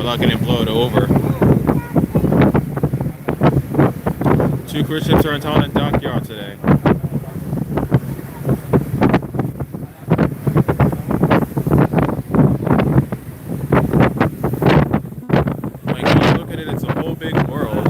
without getting blown over. Two cruise ships are in town and dockyard today. Like, when you look at it, it's a whole big world.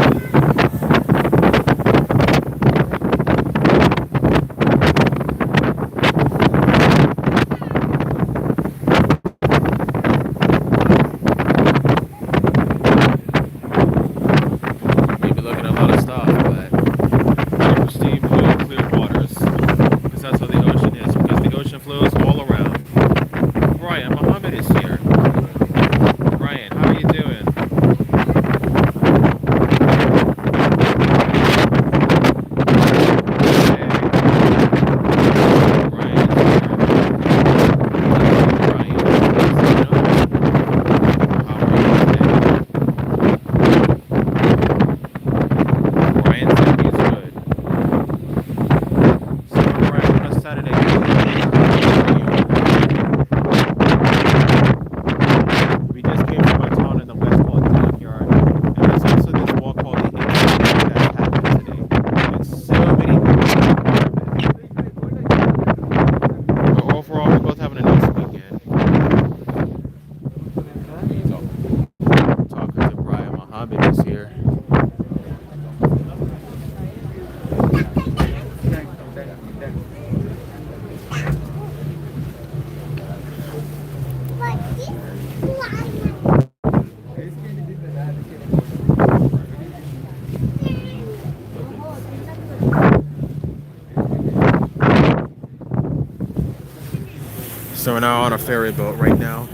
So we're now on a ferry boat right now.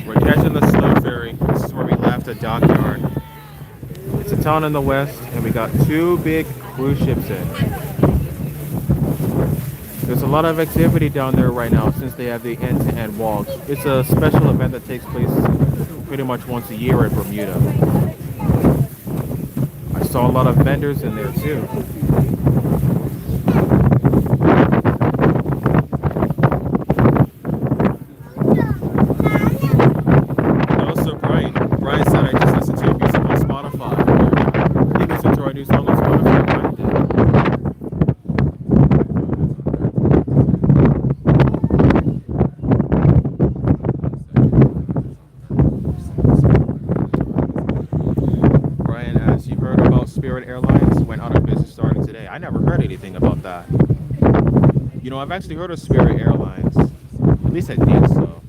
We're catching the slow ferry. This is where we left the dockyard. It's a town in the west, and we got two big cruise ships in. There's a lot of activity down there right now since they have the end-to-end walks. It's a special event that takes place pretty much once a year in Bermuda. I saw a lot of vendors in there too. I've actually heard of Spirit Airlines. At least I think so.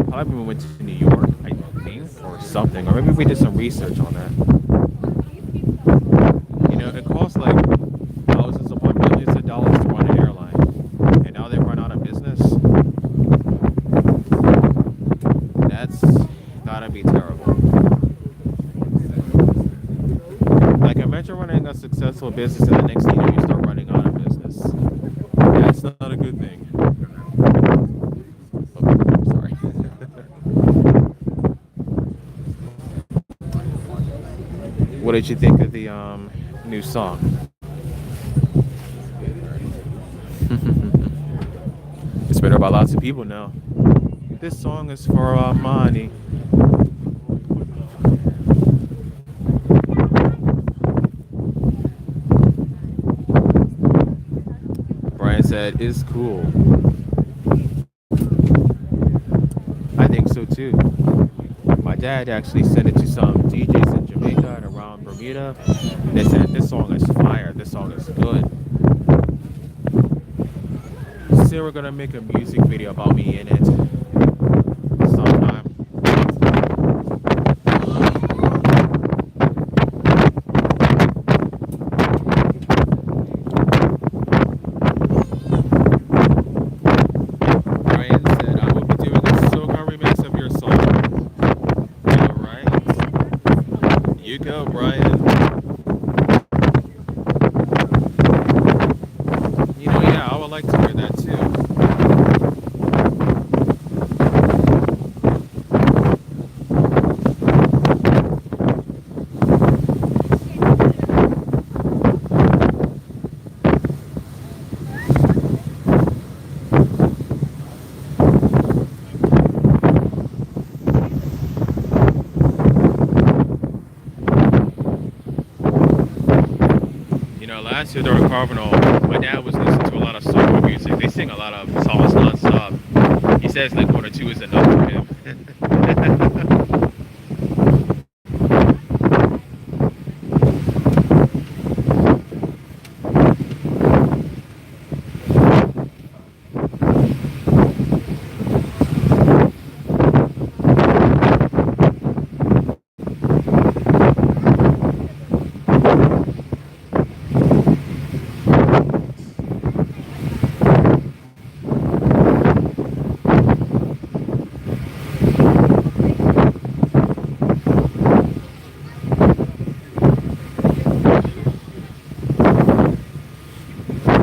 Probably we went to New York, I think, or something. Or maybe we did some research on that. You know, it costs like thousands upon millions of dollars to run an airline. And now they've run out of business. That's gotta be terrible. Like, imagine running a successful business and the next thing you start running out of business. That's not a good thing. Oh, sorry. What did you think of the new song? It's been heard by lots of people now. This song is for money. Said is cool. I think so too. My dad actually sent it to some DJs in Jamaica and around Bermuda. And they said this song is fire. This song is good. So we're gonna make a music video about me in it sometime. last year during Carnival, my dad was listening to a lot of soul music. They sing a lot of songs nonstop. He says like one or two is enough for him.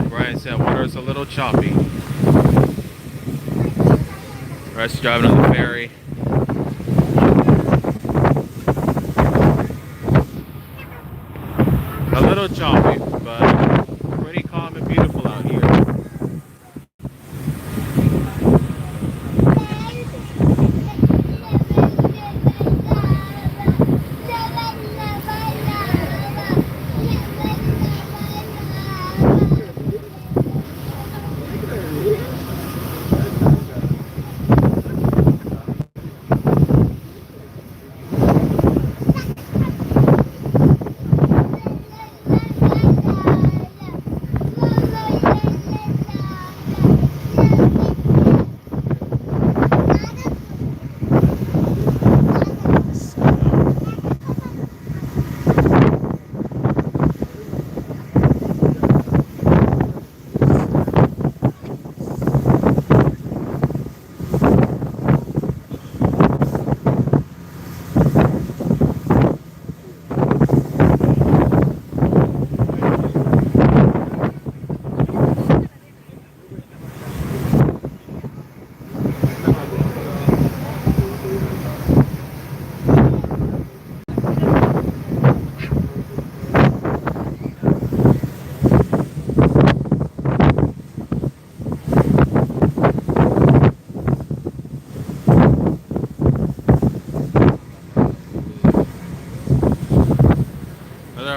Brian said water's a little choppy. Russ driving on the ferry. A little choppy, but pretty calm and beautiful out here.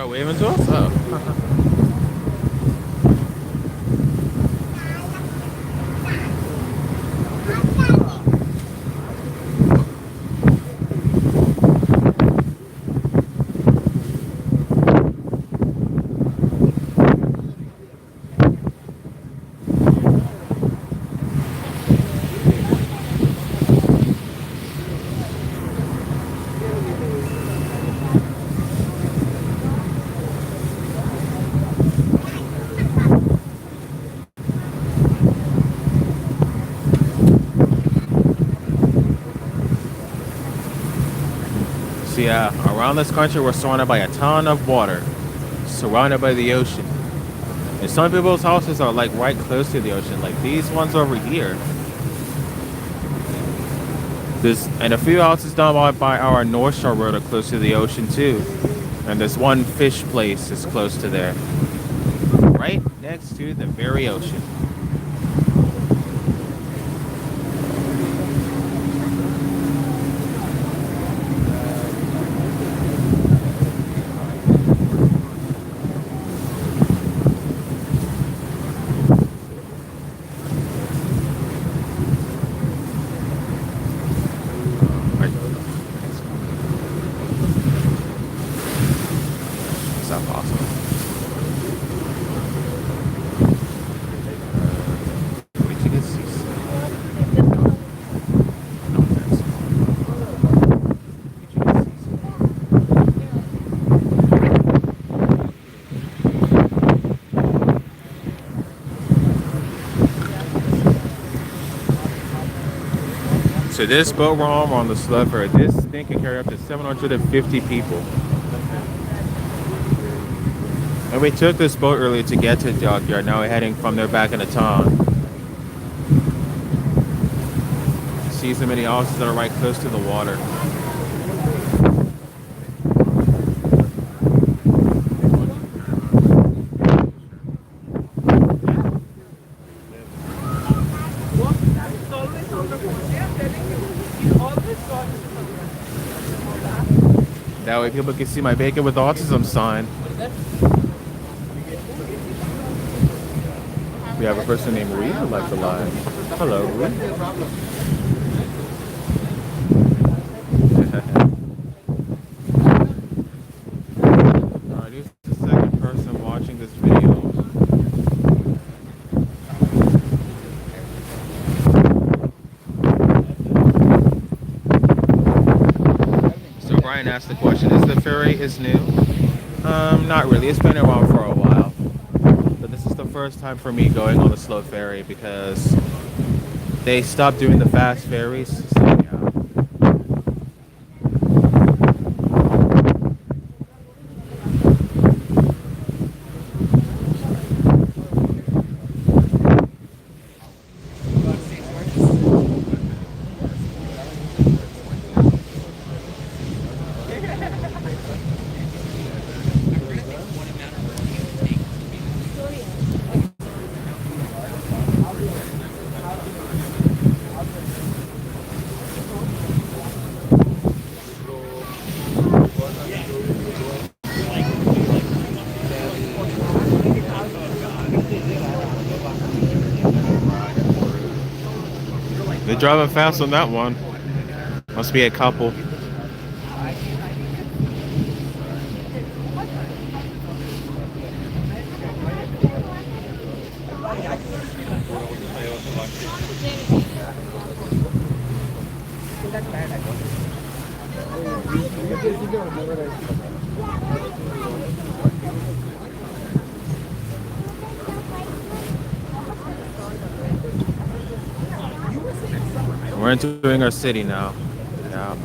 Waving to us? Oh. So yeah, around this country we're surrounded by a ton of water, surrounded by the ocean. And some people's houses are like right close to the ocean, like these ones over here. And a few houses down by our North Shore Road are close to the ocean too. And this one fish place is close to there. Right next to the very ocean. So this boat we're on the Slipper, this thing can carry up to 750 people. And we took this boat earlier to get to the dockyard. Now we're heading from there back into town. See so many houses that are right close to the water. That way people can see my Bacon with Autism sign. We have a person named Ree who likes the live. Hello, Ree. Alright, here's the second person watching this video. So Brian asked the question, is the ferry is new? Not really. It's been around for a while. But this is the first time for me going on the slow ferry because they stopped doing the fast ferries. So yeah. They're driving fast on that one. Must be a couple. We're entering our city now. Yeah.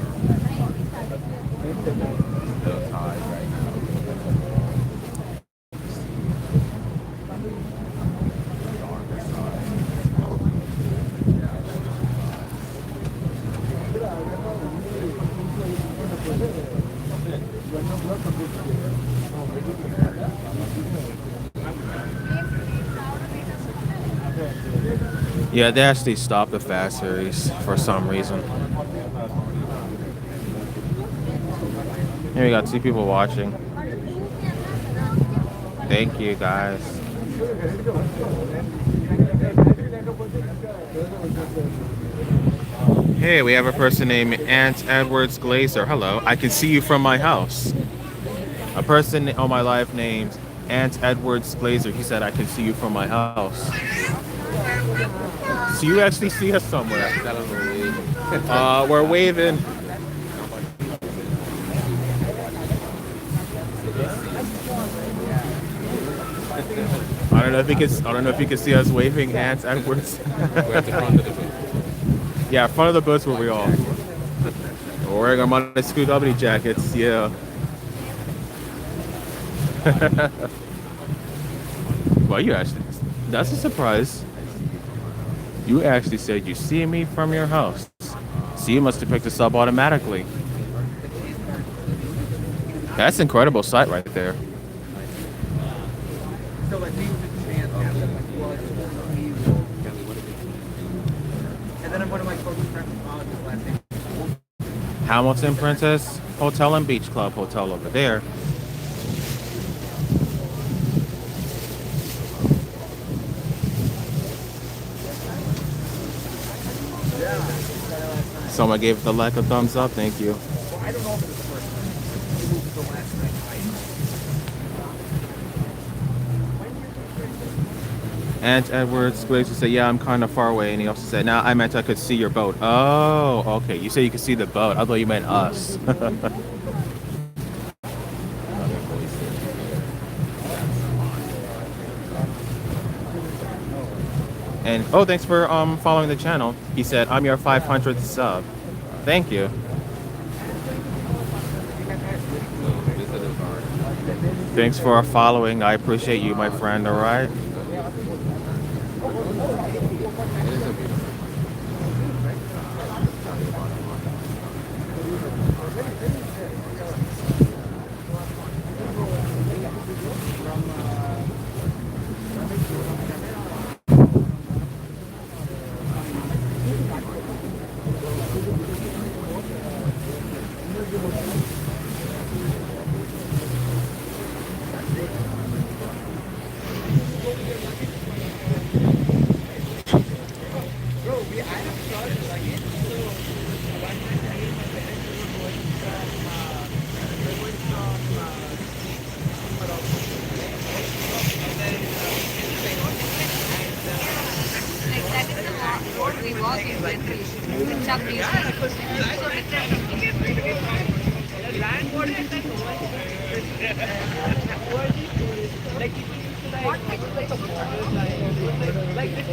Yeah, they actually stopped the fast series for some reason. Here we got 2 people watching. Thank you guys. Hey, we have a person named Aunt Edwards Glazer. Hello, I can see you from my house. A person on my live named Aunt Edwards Glazer. He said I can see you from my house. So you actually see us somewhere. We're waving. I don't know if you can see us waving Aunt Edwards. We're at the front of the boat. Yeah, front of the boats where we are. We're wearing our Monday School W jackets, yeah. Well, you actually, that's a surprise. You actually said you see me from your house. So you must have picked us up automatically. That's an incredible sight right there. Hamilton Princess Hotel and Beach Club Hotel over there. Someone gave the like a thumbs up. Thank you. Aunt Edwards Glazer said, yeah, I'm kind of far away. And he also said, nah, I meant I could see your boat. Oh, okay. You said you could see the boat. I thought you meant us. And, oh, thanks for following the channel. He said, I'm your 500th sub. Thank you. Thanks for following. I appreciate you, my friend, all right?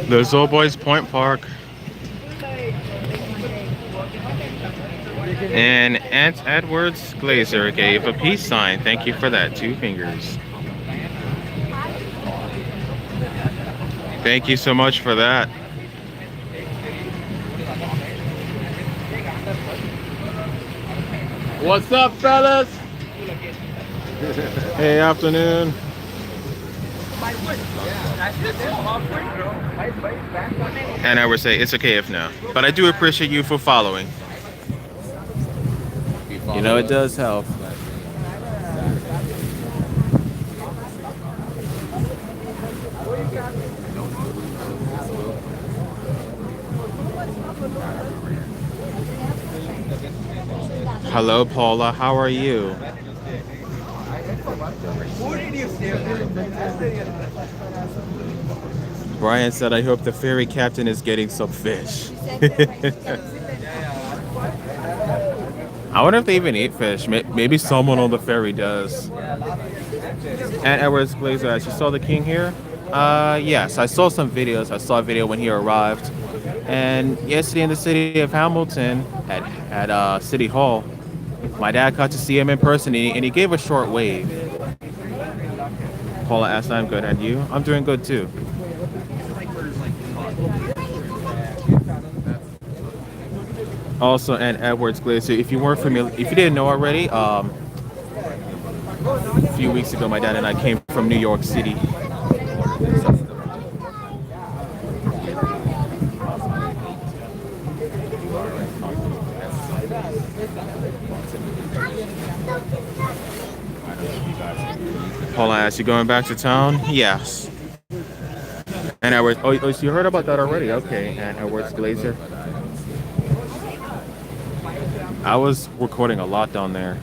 There's Old Boys Point Park. And Aunt Edwards Glazer gave a peace sign. Thank you for that. 2 fingers. Thank you so much for that. What's up, fellas? Hey, afternoon. And I would say it's okay if no. But I do appreciate you for following. You know, it does help. Hello, Paula. How are you? Brian said, I hope the ferry captain is getting some fish. I wonder if they even eat fish. Maybe someone on the ferry does. And Edwards Glazer, you saw the king here? Yes, I saw some videos. I saw a video when he arrived. And yesterday in the city of Hamilton at City Hall, my dad got to see him in person and he gave a short wave. Paula asked, I'm good. And you? I'm doing good too. Also, and Edwards Glazer, if you weren't familiar, if you didn't know already, a few weeks ago, my dad and I came from New York City. Paula asked, you going back to town? Yes. And Edwards, oh, so you heard about that already? Okay, and Edwards Glazer. I was recording a lot down there.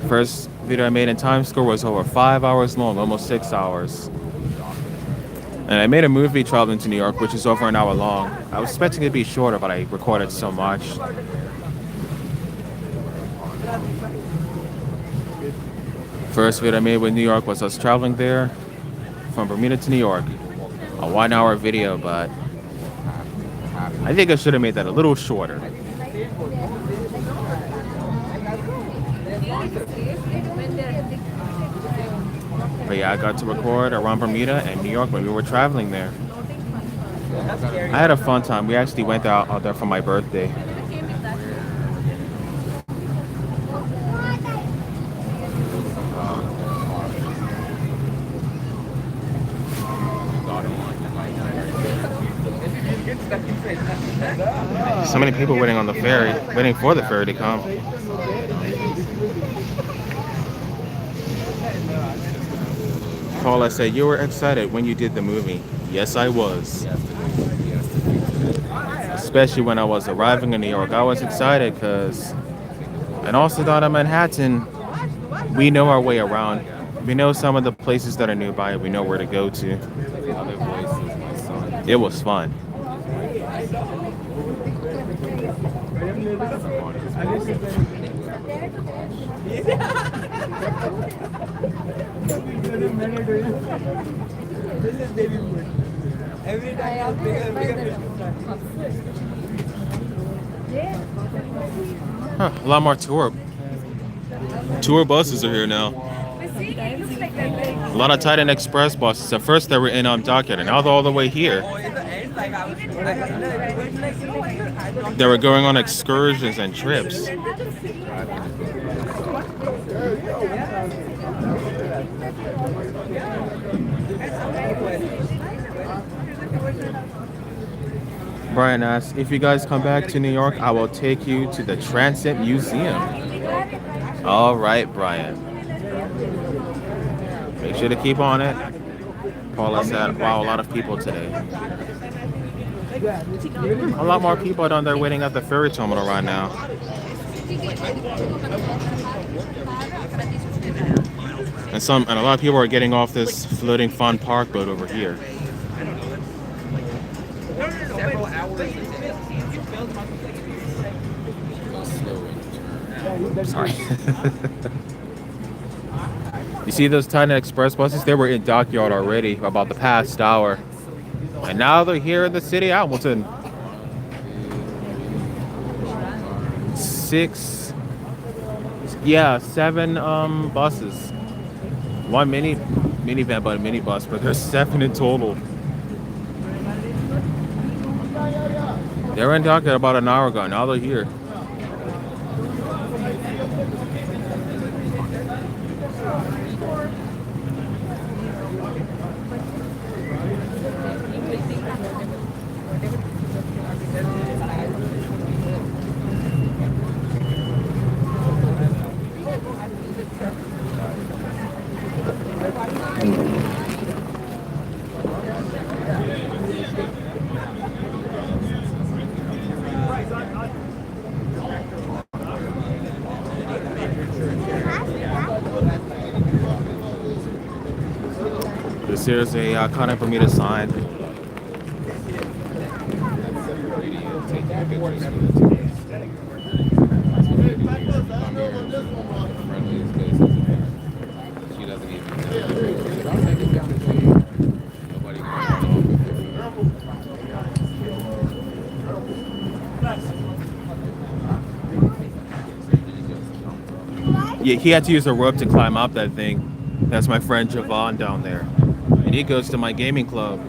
First video I made in Times Square was over 5 hours long, almost 6 hours. And I made a movie traveling to New York, which is over an hour long. I was expecting it to be shorter, but I recorded so much. First video I made with New York was us traveling there from Bermuda to New York. A 1 hour video, but I think I should have made that a little shorter. But yeah, I got to record around Bermuda and New York when we were traveling there. I had a fun time. We actually went out there for my birthday. So many people waiting on the ferry, waiting for the ferry to come. Paula said, you were excited when you did the movie. Yes, I was. Especially when I was arriving in New York. I was excited because, and also down in Manhattan, we know our way around. We know some of the places that are nearby. We know where to go to. It was fun. Huh, a lot more tour buses are here now. A lot of Titan Express buses. At first they were in Docket, and now they're all the way here. They were going on excursions and trips. Brian asks, if you guys come back to New York, I will take you to the Transit Museum. All right, Brian. Make sure to keep on it. Paula said, wow, a lot of people today. A lot more people down there waiting at the ferry terminal right now. And a lot of people are getting off this floating fun park boat over here. Sorry. You see those tiny express buses? They were in Dockyard already about the past hour. And now they're here in the city of Hamilton. Six, yeah, seven buses. One minivan, but a minibus, but there's seven in total. They were in Dockyard about an hour ago. Now they're here. This here's a Connor Bermuda sign. Yeah, he had to use a rope to climb up that thing. That's my friend Javon down there. And he goes to my gaming club.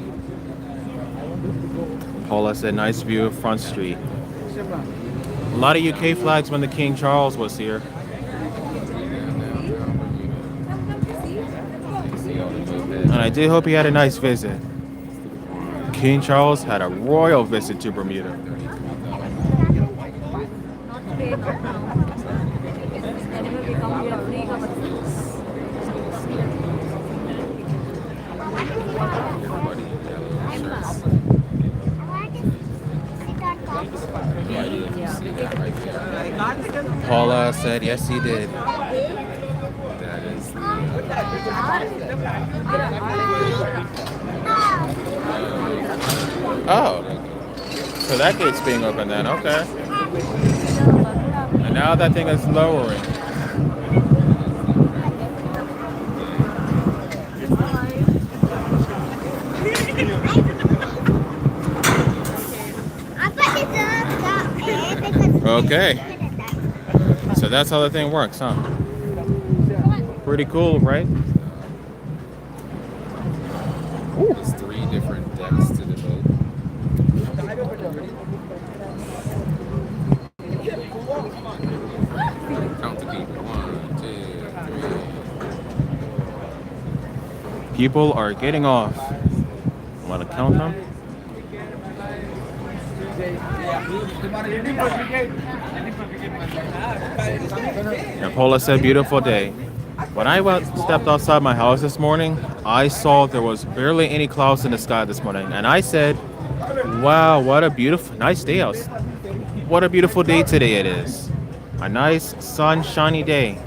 Paula said, nice view of Front Street. A lot of UK flags when the King Charles was here. And I did hope he had a nice visit. King Charles had a royal visit to Bermuda. Paula said, yes, he did. Oh, so that gate's being opened then, okay. And now that thing is lowering. Okay. So that's how the thing works, huh? Pretty cool, right? Ooh. There's 3 different decks to the boat. Count the people. 1, 2, 3. People are getting off. Want to count them? And Paula said, beautiful day. When I stepped outside my house this morning, I saw there was barely any clouds in the sky this morning. And I said, wow, what a beautiful, nice day out. What a beautiful day today it is. A nice, sunshiny day.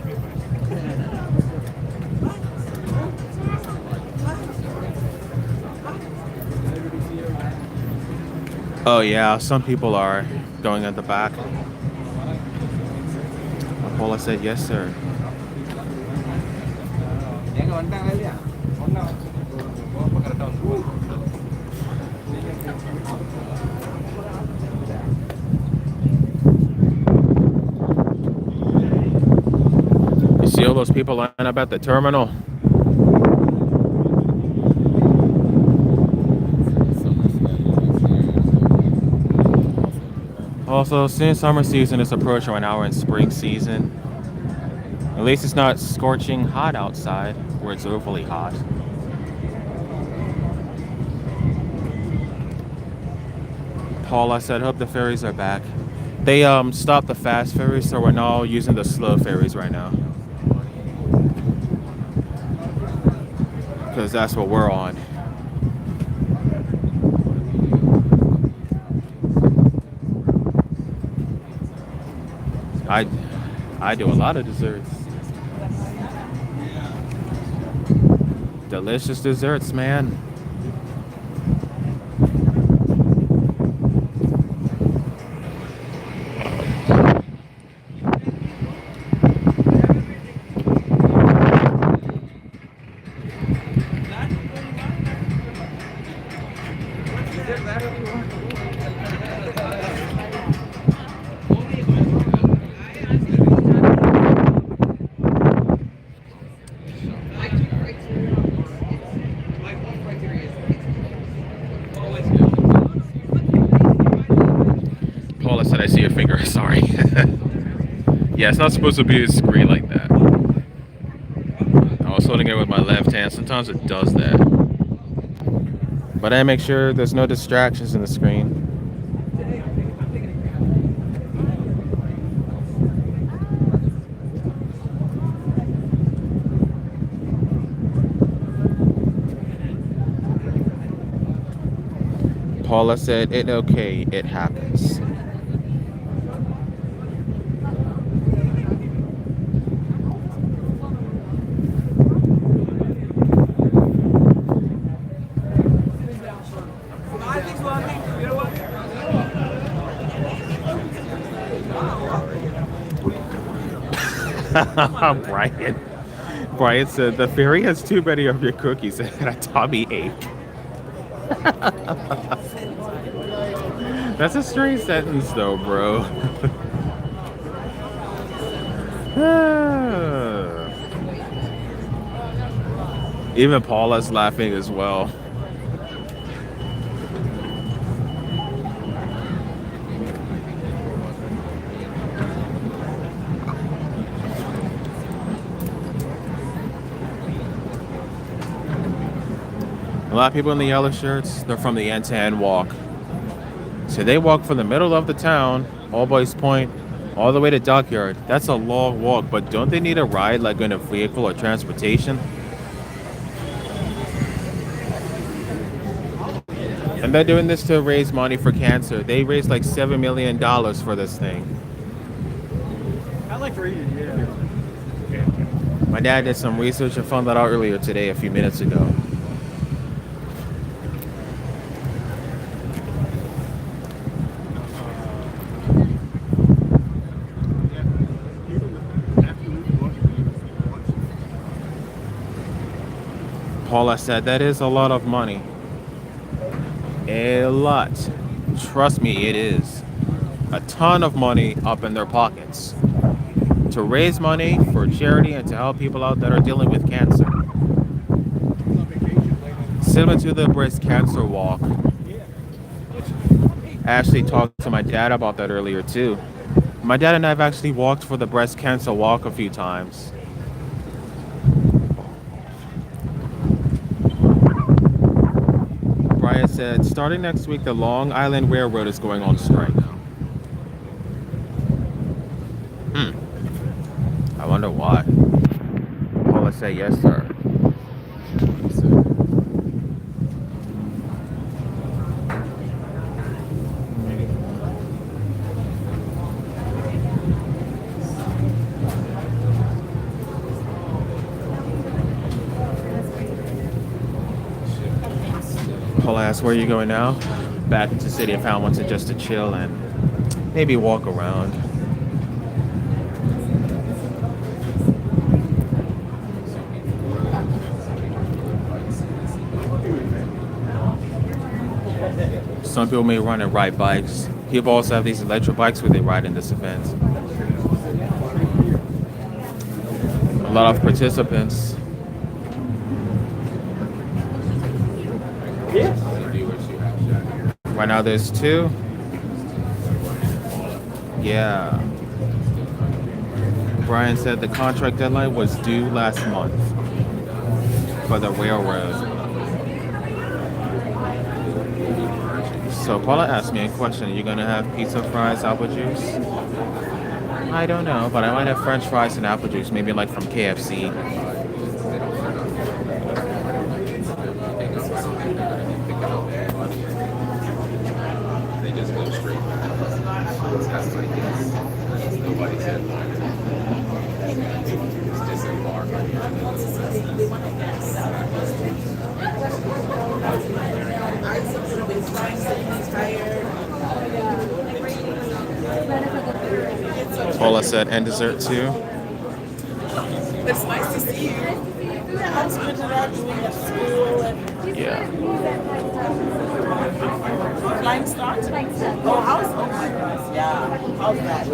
Oh yeah, some people are going at the back. Paula said, yes, sir. You see all those people lined up at the terminal? Also, since summer season is approaching right now, we're in spring season. At least it's not scorching hot outside, where it's overly hot. Paula said, hope the ferries are back. They stopped the fast ferries, so we're now using the slow ferries right now. Because that's what we're on. I do a lot of desserts. Delicious desserts, man. Paula said, I see your finger. Sorry. Yeah, it's not supposed to be a screen like that. I was holding it with my left hand. Sometimes it does that. But I make sure there's no distractions in the screen. Paula said, it okay, it happens. Brian. Brian said, the fairy has too many of your cookies and a tummy ache. That's a strange sentence, though, bro. Even Paula's laughing as well. A lot of people in the yellow shirts, they're from the end-to-end walk. So they walk from the middle of the town, All Boys Point, all the way to Dockyard. That's a long walk, but don't they need a ride like in a vehicle or transportation? And they're doing this to raise money for cancer. They raised like $7 million for this thing. I like reading, yeah. My dad did some research and found that out earlier today, a few minutes ago. Paula said, that is a lot of money. A lot. Trust me, it is. A ton of money up in their pockets. To raise money for charity and to help people out that are dealing with cancer. Similar to the breast cancer walk. I actually talked to my dad about that earlier too. My dad and I have actually walked for the breast cancer walk a few times. Brian said, starting next week, the Long Island Railroad is going on strike. I wonder why. Paula said, yes, sir. Paula asked, where are you going now? Back into the city of Hamilton just to chill and maybe walk around. Some people may run and ride bikes. People also have these electric bikes where they ride in this event. A lot of participants. Right now there's 2. Yeah. Brian said the contract deadline was due last month for the railroad. So Paula asked me a question. Are you going to have pizza, fries, apple juice? I don't know, but I might have french fries and apple juice, maybe like from KFC. Paula said, and dessert too. It's nice to see you. How's good to that doing at school? Yeah. limestone? Limestone. Oh, how's oh my goodness, yeah. How's that?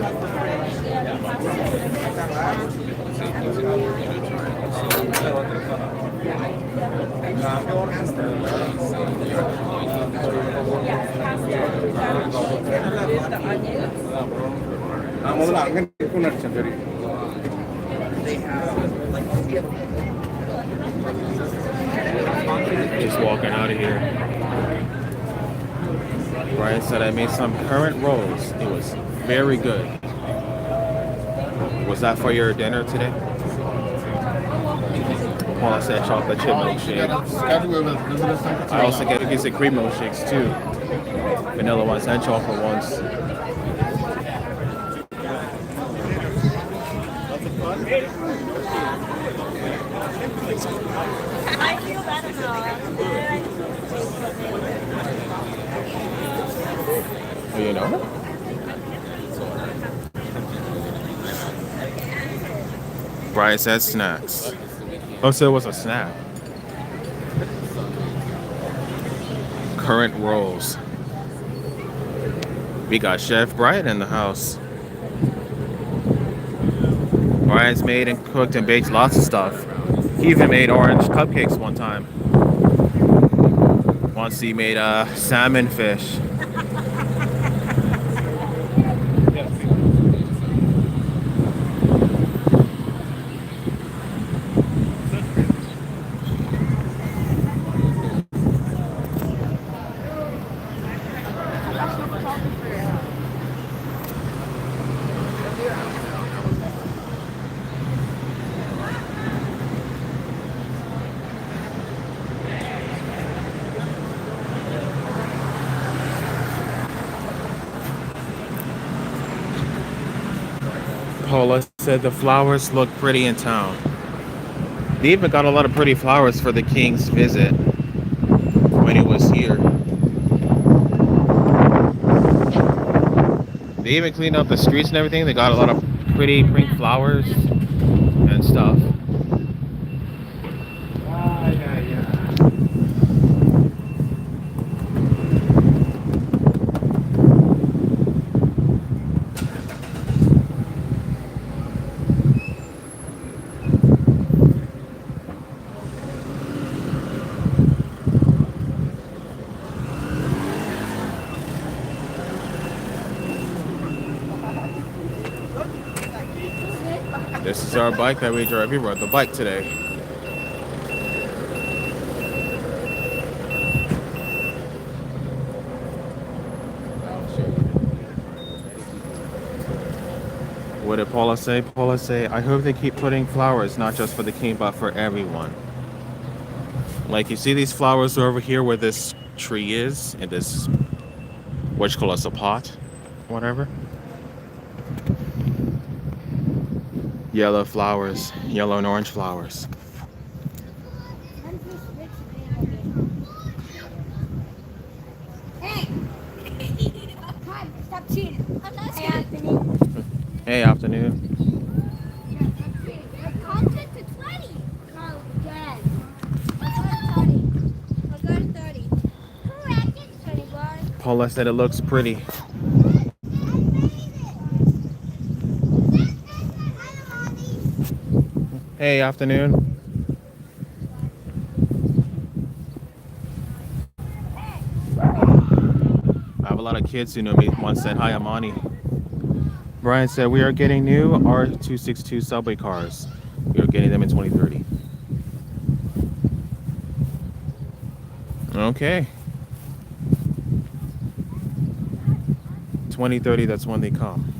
Just walking out of here. Brian said I made some currant rolls. It was very good. Was that for your dinner today? Paula said chocolate chip milkshake. I also get cookies and cream milkshakes too. Vanilla ones and chocolate ones. I feel better now. Oh, you know? Brian said snacks. Oh, so it was a snack. Current rolls. We got Chef Brian in the house. Brian's made and cooked and baked lots of stuff. He even made orange cupcakes one time. Once he made salmon fish. Paula said the flowers look pretty in town. They even got a lot of pretty flowers for the king's visit when he was here. They even cleaned up the streets and everything. They got a lot of pretty pink flowers and stuff. This is our bike that we drove. We rode the bike today. What did Paula say? Paula say, I hope they keep putting flowers, not just for the king, but for everyone. Like, you see these flowers over here where this tree is, in this, what you call us, a pot, whatever. Yellow flowers, yellow and orange flowers. Hey! Stop cheating. I'm not cheating. Hey, afternoon. Content to 20. No, yes. I'll go to 30. Correct, it's 20 bars. Paula said it looks pretty. Hey, afternoon. I have a lot of kids who know me. One said, hi, Amani. Brian said, we are getting new R262 subway cars. We are getting them in 2030. Okay. 2030, that's when they come.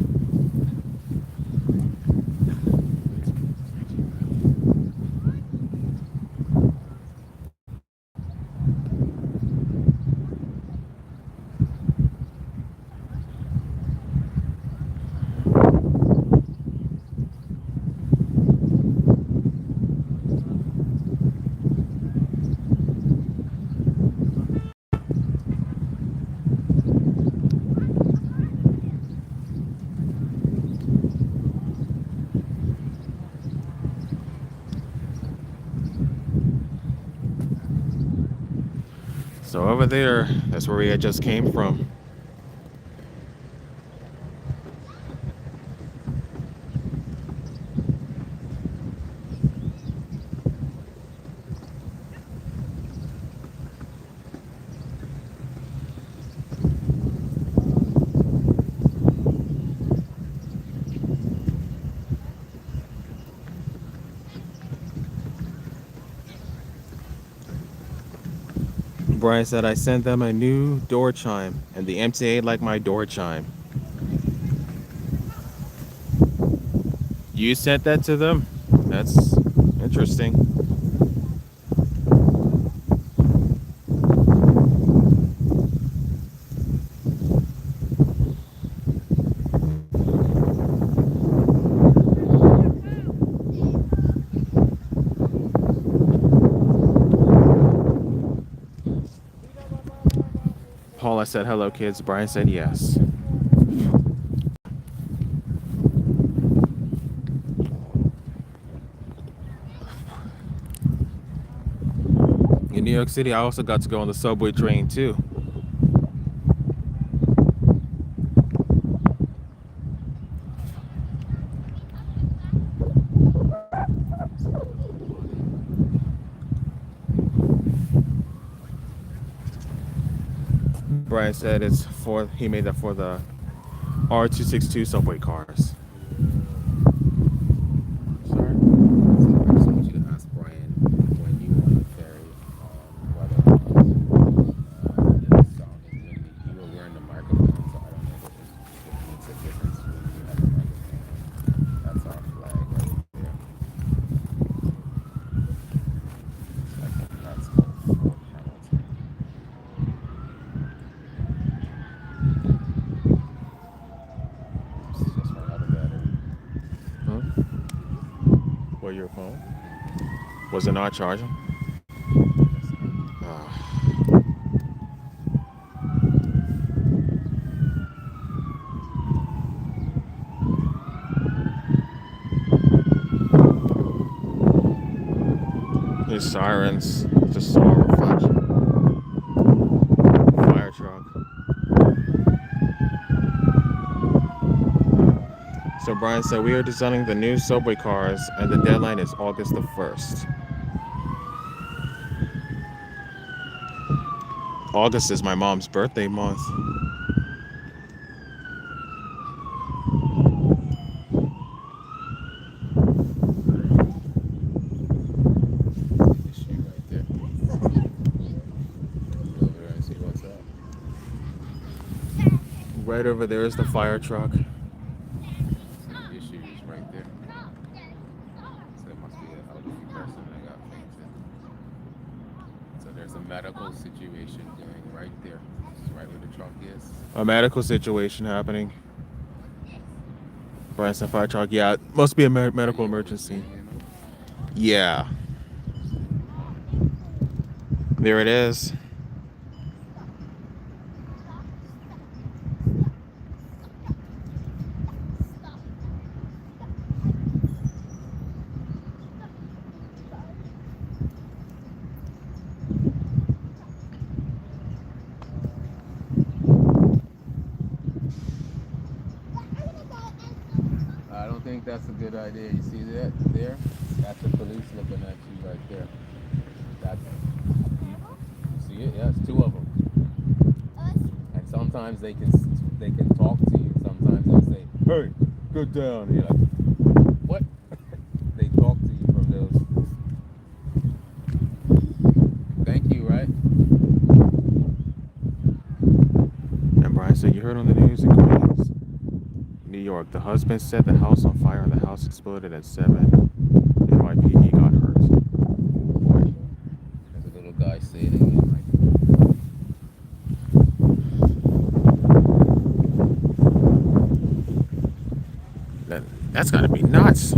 So over there, that's where we had just came from. Brian said I sent them a new door chime, and the MTA like my door chime. You sent that to them? That's interesting. Paula said hello, kids. Brian said yes. In New York City, I also got to go on the subway train too. Brian said he made that for the R262 subway cars. So I just want you to ask Brian when you were on the ferry, whether it was sounding windy. You were wearing the microphone, so I don't know if it makes a difference when you have the microphone. That's our flag right there. I think that's called Fort Hamilton. Just ran out of battery. Huh? Well, your phone? Was it not charging? These sirens, just saw a reflection. Fire truck. So Brian said we are designing the new subway cars, and the deadline is August the 1st. August is my mom's birthday month. Issue right there. Go over there and see what's up. Right over there is the fire truck. Some issues right there. So it must be an elderly person that got fainted. So there's a medical situation going right there. This is right where the truck is. A medical situation happening. Brian said fire truck. Yeah, it must be a medical emergency. Yeah. There it is. I don't think that's a good idea. You see that there? That's the police looking at you right there. That's you see it? Yeah, it's two of them. And sometimes they can talk to you. Sometimes they'll say, "Hey, go down." And you're like, "What?" They talk to you from those. Thank you, right? And Brian said, you heard on the news in Queens, New York, the husband set the house on fire and the house exploded and 7 NYPD got hurt. Boy, there's a little guy sitting in like. That's gotta be nuts.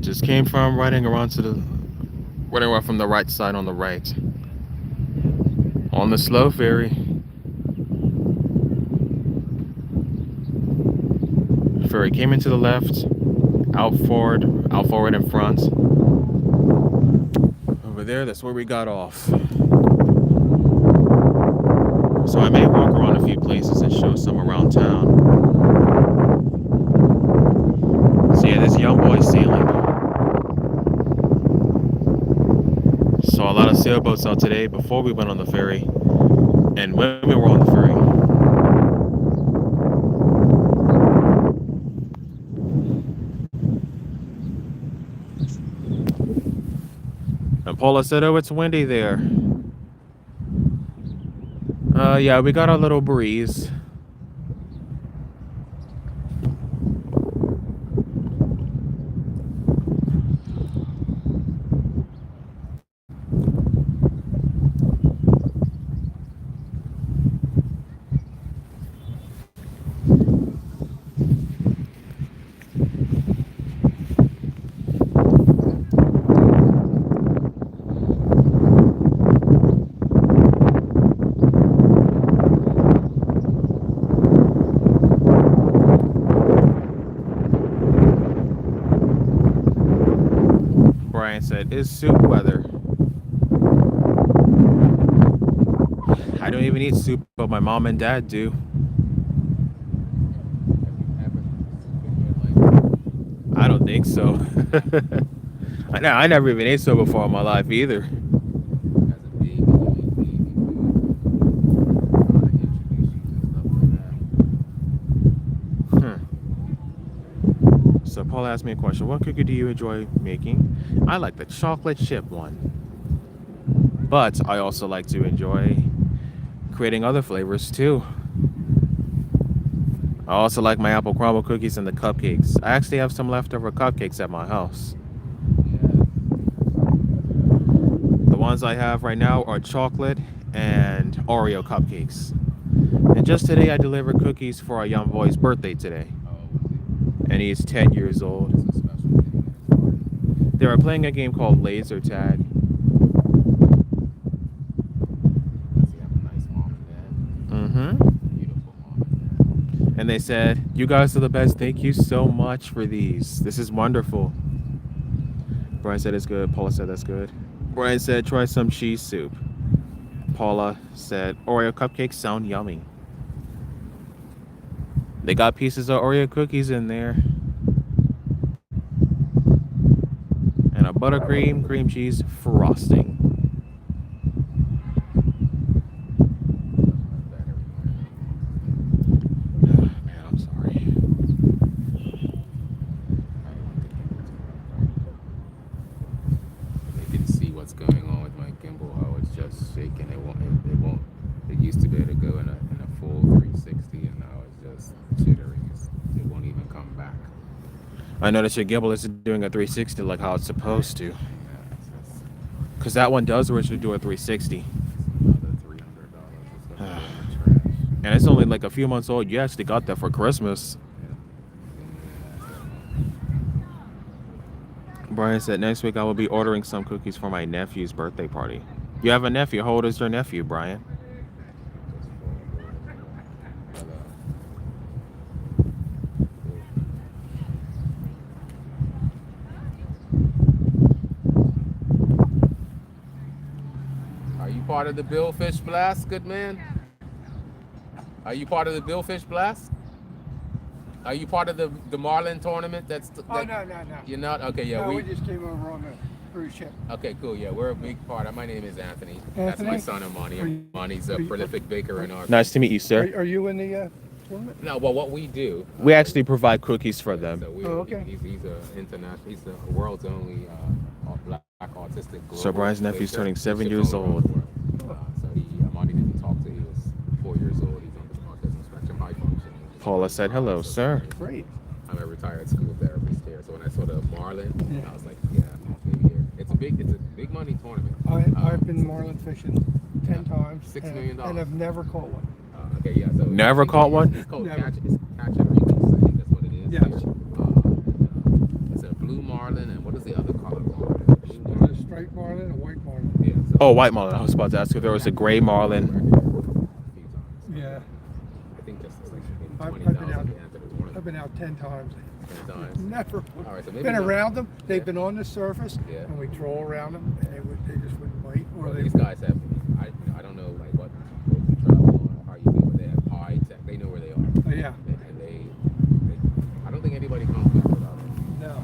Just came from, riding around from the right side on the right. On the slow ferry. Ferry came into the left, out forward in front. Over there, that's where we got off. So I may walk around a few places and show some around town. So yeah, this young boy sailing. Saw a lot of sailboats out today before we went on the ferry and when we were on the ferry. And Paula said, oh, it's windy there. Yeah, we got a little breeze. Brian said, it's soup weather. I don't even eat soup, but my mom and dad do. I don't think so. I never even ate soup before in my life either. So Paul asked me a question. What cookie do you enjoy making? I like the chocolate chip one. But I also like to enjoy creating other flavors too. I also like my apple crumble cookies and the cupcakes. I actually have some leftover cupcakes at my house. The ones I have right now are chocolate and Oreo cupcakes. And just today I delivered cookies for our young boy's birthday today. And he's 10 years old. They were playing a game called laser tag. And they said, you guys are the best. Thank you so much for these. This is wonderful. Brian said it's good. Paula said that's good. Brian said try some cheese soup. Paula said Oreo cupcakes sound yummy. They got pieces of Oreo cookies in there. And a buttercream cream cheese frosting. Man, I'm sorry. They can see what's going on with my gimbal, how it's just shaking. It won't. It used to be able to go in a full 360, and now it's just jittery. It won't even come back. I noticed your gimbal isn't doing a 360 like how it's supposed to. Because that one does originally do a 360. Another $300. And it's only like a few months old. You actually got that for Christmas. Brian said next week I will be ordering some cookies for my nephew's birthday party. You have a nephew. How old is your nephew, Brian? Are you part of the Billfish Blast, good man? Are you part of the Billfish Blast? Are you part of the Marlin tournament? Oh, no. You're not? Okay, yeah. No, we just came over on a cruise ship. Okay, cool. Yeah, we're a big part of. My name is Anthony. That's Anthony? my son, Amani. Amani's a prolific baker in our. Nice to meet you, sir. Are you in the tournament? No, well, what we do. We actually provide cookies for them. So okay. He's a international. He's the world's only black autistic. So Brian's nephew's baker. turning 7 He years ships all around old. the world. So Amani didn't talk to. He was 4 years old. He's on the autism spectrum, high functioning. Paula said hello, sir. Great. I'm a retired school therapist here, so when I saw the Marlin, I was like, yeah, maybe here. It's a big money tournament. I've been marlin fishing 10 times. $6 million. And I've never caught one. Okay, yeah. So Never caught one? It's called Never. catch and release. I think that's what it is. Yes. Here. It's a blue marlin, and what is the other color marlin? Blue There's marlin. a striped marlin and a white marlin. Yeah, so Oh, white marlin. I was about to ask if there was a gray marlin. a few times. Yeah. I think just like maybe I've 20,000 been out. to enter the tournament. I've been out 10 times. 10 times. Never. All right, so maybe Been not- around them. They've Yeah. been on the surface, Yeah. and we troll around them, and they just wouldn't bite. Or Well, they these guys have, I don't know like what boat you travel on, how you do, but they have high tech. They know where they are. Oh, yeah. And they I don't think anybody comes with without it. No.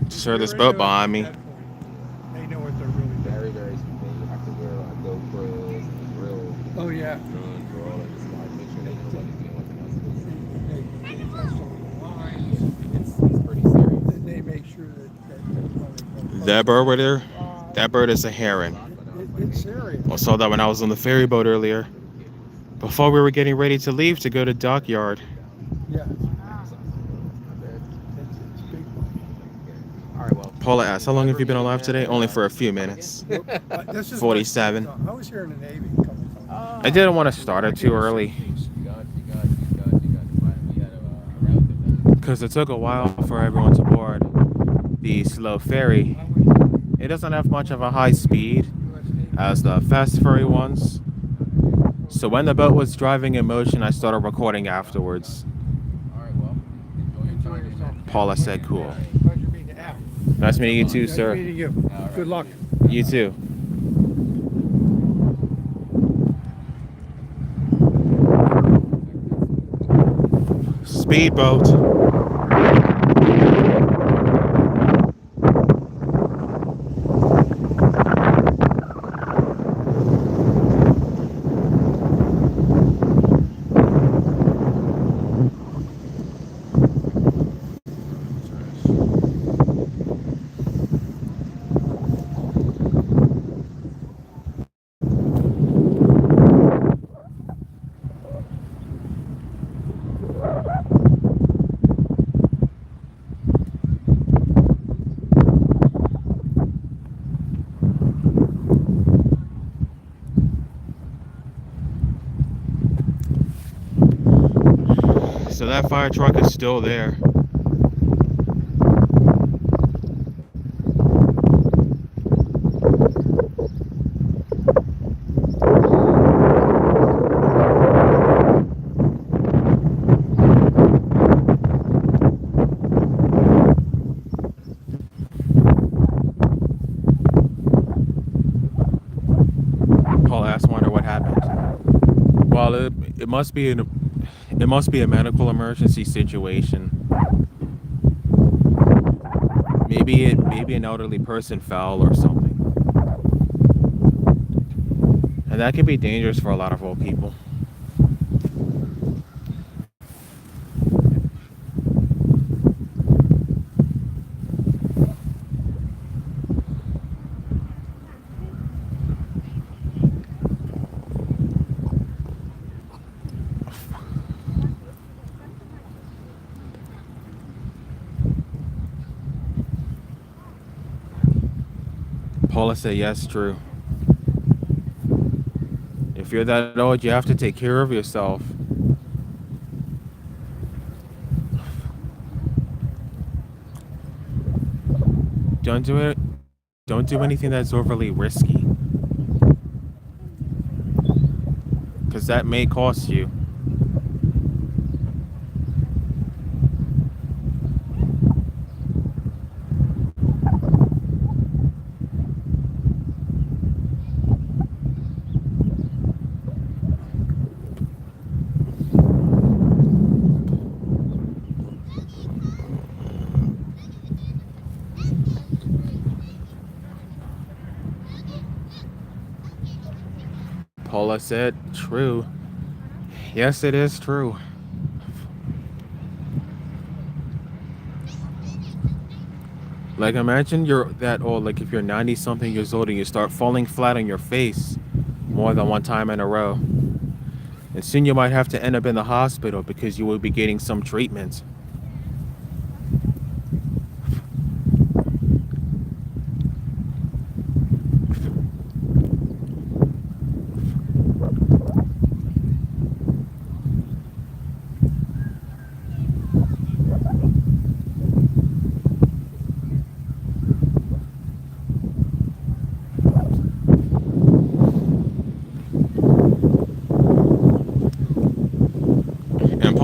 Sir, this They're boat into it behind at me. that point. They know what they're really doing. Very, very smooth. They have to wear GoPros and drill Oh, yeah. drones for all of this guys. Make sure they know what he's doing, what he wants to do. They test all the lines. It's pretty serious. And they make sure that That bird right there, that bird is a heron. it's serious. I saw that when I was on the ferry boat earlier. Before we were getting ready to leave to go to dockyard. Yeah. Not bad. It's big money. All right, well. Paula asked, how long have you been alive today? Only for a few minutes. This is 47. I was here in the Navy a couple times. I didn't want to start it too early You got. We had a relative. because it took a while for everyone to board the slow ferry. It doesn't have much of a high speed as the fast ferry ones. So when the boat was driving in motion, I started recording afterwards. All right, well. Enjoy your time. Paula said, cool. Pleasure meeting you. Al. Nice meeting you too, Nice sir. meeting you. Good luck. You too. Speedboat. So that fire truck is still there. Paul asked, wonder what happened. Well, it must be a medical emergency situation. Maybe an elderly person fell or something. And that can be dangerous for a lot of old people. Paula said, yes, true. If you're that old, you have to take care of yourself. Don't do it. Don't do anything that's overly risky. Because that may cost you. Paula said, true. Yes, it is true. Like, imagine you're that old, like if you're 90 something years old and you start falling flat on your face more than one time in a row. And soon you might have to end up in the hospital because you will be getting some treatment.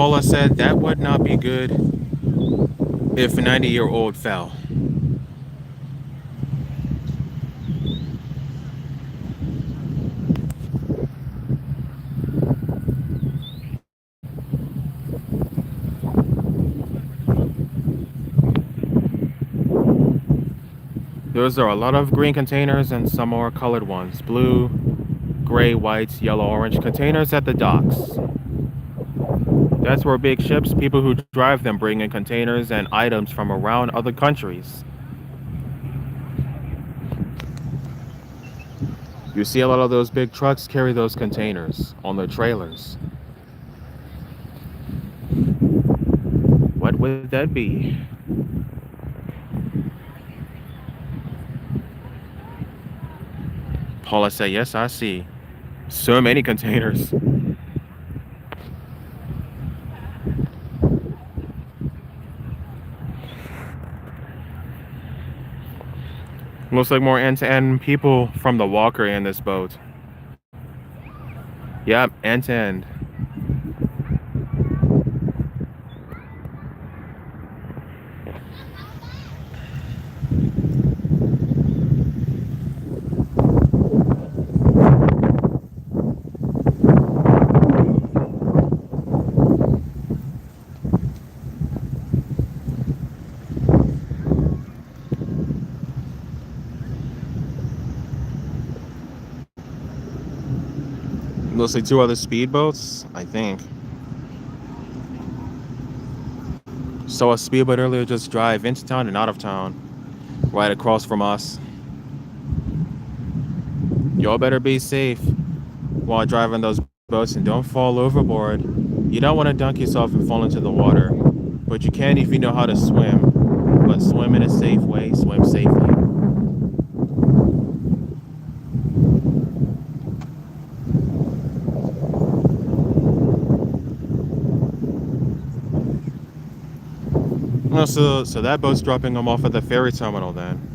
Paula said that would not be good if a 90-year-old fell. Those are a lot of green containers and some more colored ones. Blue, gray, white, yellow, orange containers at the docks. That's where big ships, people who drive them, bring in containers and items from around other countries. You see a lot of those big trucks carry those containers on their trailers. What would that be? Paula said, yes, I see. So many containers. Looks like more end-to-end people from the walker in this boat. Yep, end-to-end. Looks like two other speedboats, I think. Saw a speedboat earlier just drive into town and out of town, right across from us. Y'all better be safe while driving those boats and don't fall overboard. You don't want to dunk yourself and fall into the water, but you can if you know how to swim. But swim in a safe way, swim safely. Well, so that boat's dropping them off at the ferry terminal then.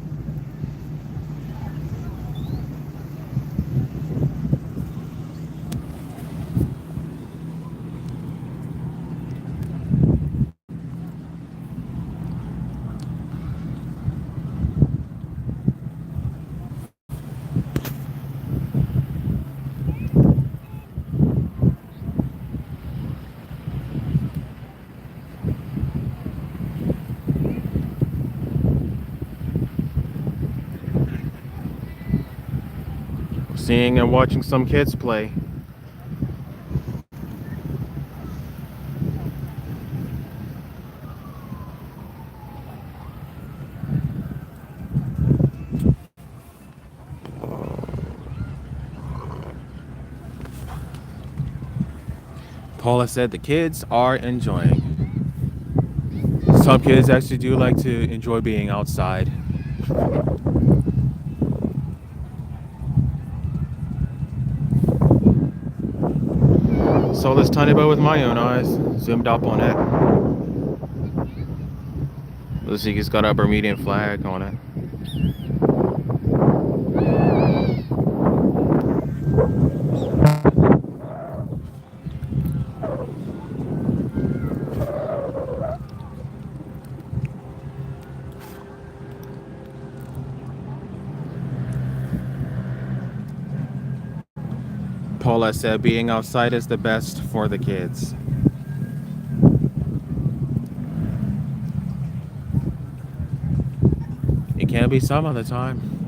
Seeing and watching some kids play. Paula said the kids are enjoying. Some kids actually do like to enjoy being outside. Saw this tiny boat with my own eyes. Zoomed up on it. Looks like it's got a Bermudian flag on it. Paula said being outside is the best for the kids. It can be some of the time.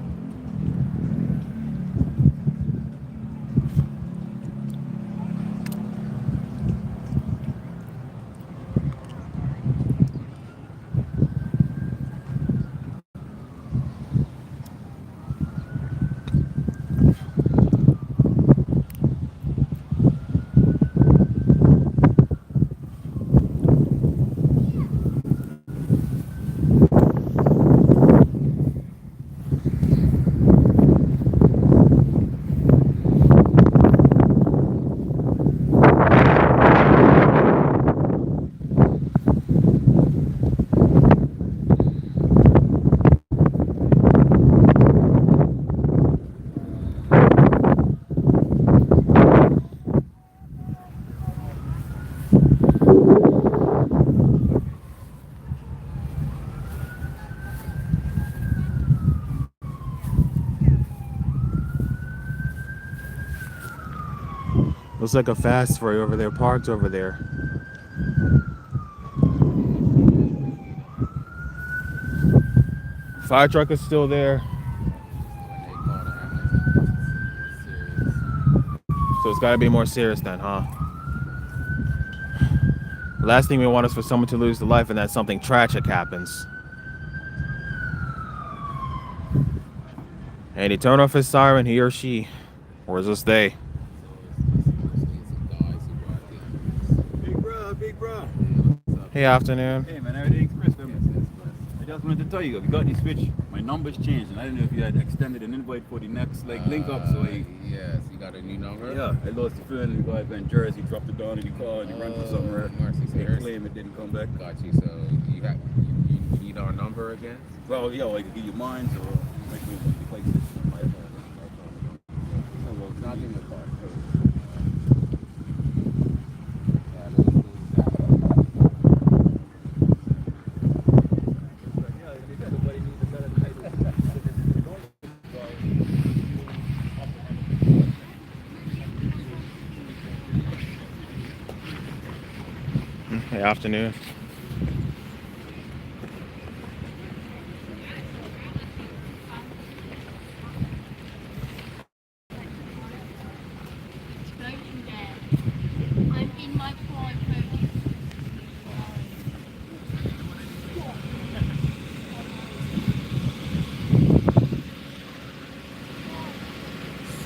Looks like a fast ferry over there, parked over there. Fire truck is still there. So it's got to be more serious then, huh? The last thing we want is for someone to lose their life and that something tragic happens. And he turned off his siren, he or she. Or is this they? Big bro. Hey, afternoon. Hey man, everything's crisp. I just wanted to tell you, we got the switch. My number's changed, and I didn't know if you had extended an invite for the next link up. So yes, you got a new number. Yeah, I lost the phone. The guy in Jersey dropped it down in the car, and he ran for somewhere. They claim it didn't come back. Got you. So you need our number again? Well, yeah, I could give you mine, so make me the place. Not in the car. Hey, afternoon. I'm in my prime purpose.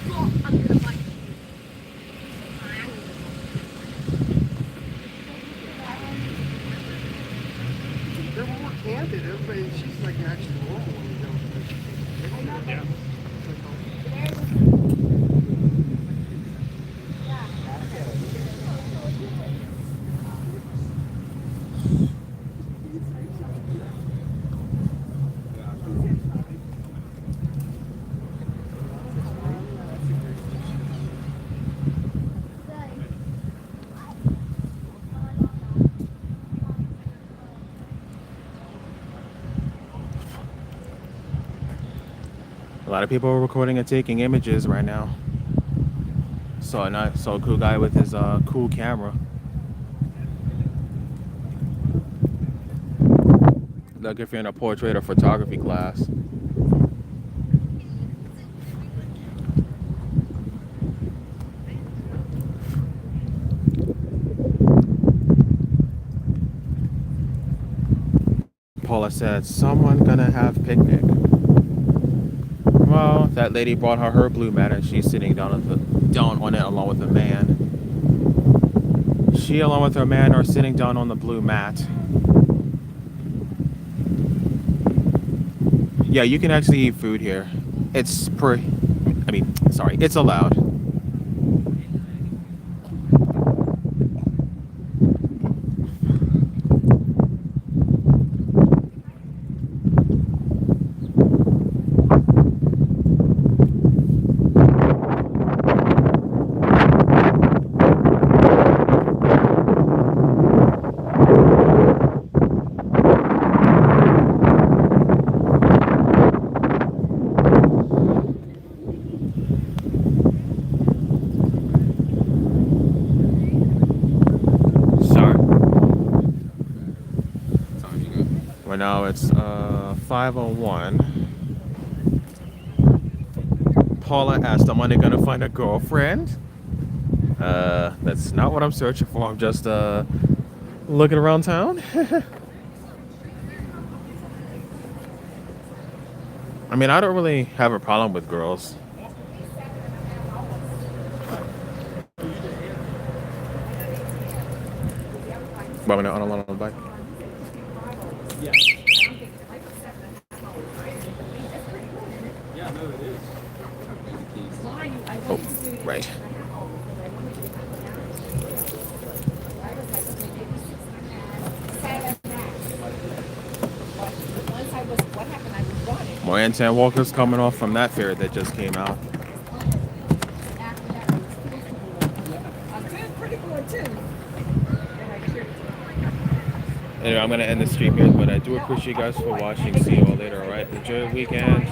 Stop, I'm gonna bite you. They're more candid. Everybody, she's like actually normal. Yeah. A lot of people are recording and taking images right now. Saw a cool guy with his cool camera. Like if you're in a portrait or photography class. Paula said, someone gonna have picnic. Well, that lady brought her blue mat and she's sitting down on it along with the man. She along with her man are sitting down on the blue mat. Yeah, you can actually eat food here. It's it's allowed. Now it's 5:01. Paula asked, am I gonna find a girlfriend? That's not what I'm searching for. I'm just looking around town. I mean, I don't really have a problem with girls. But on a bike. Yeah. Yeah, no, it is. Oh, right. More antenna walkers coming off from that ferry that just came out. Anyway, I'm going to end the stream here, but I do appreciate you guys for watching. See you all later, alright? Enjoy your weekend.